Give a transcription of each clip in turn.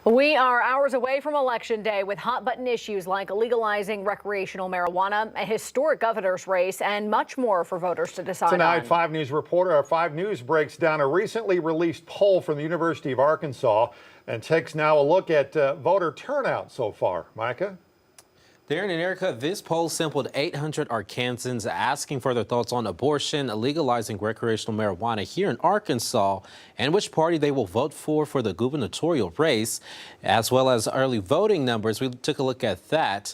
We are hours away from Election Day with hot button issues like legalizing recreational marijuana, a historic governor's race, and much more for voters to decide Tonight, on. 5 News reporter our 5 News breaks down a recently released poll from the University of Arkansas and takes now a look at voter turnout so far. Micah? Darren and Erica, this poll sampled 800 Arkansans asking for their thoughts on abortion, legalizing recreational marijuana here in Arkansas, and which party they will vote for the gubernatorial race, as well as early voting numbers. We took a look at that,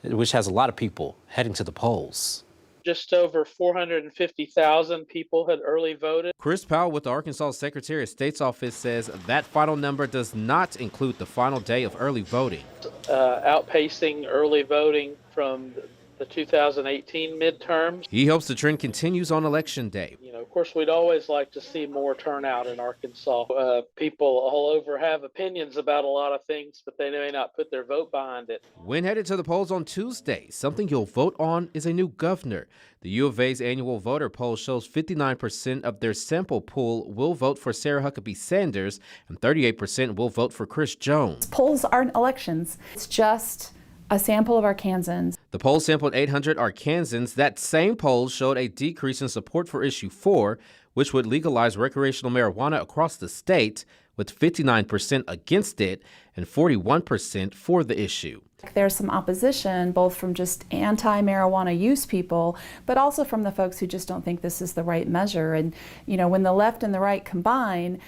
which has a lot of people heading to the polls. Just over 450,000 people had early voted. Chris Powell with the Arkansas Secretary of State's office says that final number does not include the final day of early voting. Outpacing early voting from the 2018 midterms. He hopes the trend continues on Election Day. Of course, we'd always like to see more turnout in Arkansas. People all over have opinions about a lot of things, but they may not put their vote behind it. When headed to the polls on Tuesday, something you'll vote on is a new governor. The U of A's annual voter poll shows 59% of their sample pool will vote for Sarah Huckabee Sanders and 38% will vote for Chris Jones. Polls aren't elections. It's just a sample of Arkansans. The poll sampled 800 Arkansans. That same poll showed a decrease in support for Issue 4, which would legalize recreational marijuana across the state, with 59% against it and 41% for the issue. There's some opposition, both from just anti-marijuana use people, but also from the folks who just don't think this is the right measure. And, when the left and the right combine,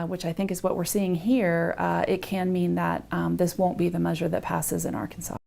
which I think is what we're seeing here, it can mean that this won't be the measure that passes in Arkansas.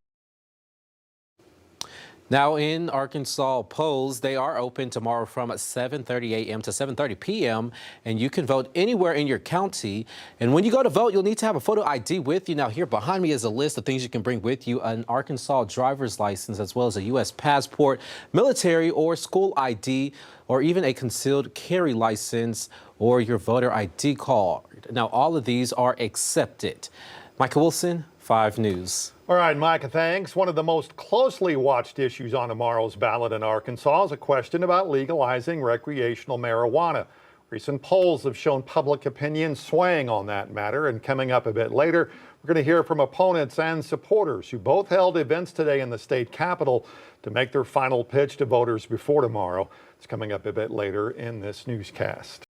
Now in Arkansas, polls, they are open tomorrow from 7:30 a.m. to 7:30 p.m. and you can vote anywhere in your county. And when you go to vote, you'll need to have a photo ID with you. Now here behind me is a list of things you can bring with you: an Arkansas driver's license, as well as a U.S. passport, military or school ID, or even a concealed carry license or your voter ID card. Now all of these are accepted. Michael Wilson, 5 News. All right, Micah, thanks. One of the most closely watched issues on tomorrow's ballot in Arkansas is a question about legalizing recreational marijuana. Recent polls have shown public opinion swaying on that matter, and coming up a bit later, we're going to hear from opponents and supporters who both held events today in the state capitol to make their final pitch to voters before tomorrow. It's coming up a bit later in this newscast.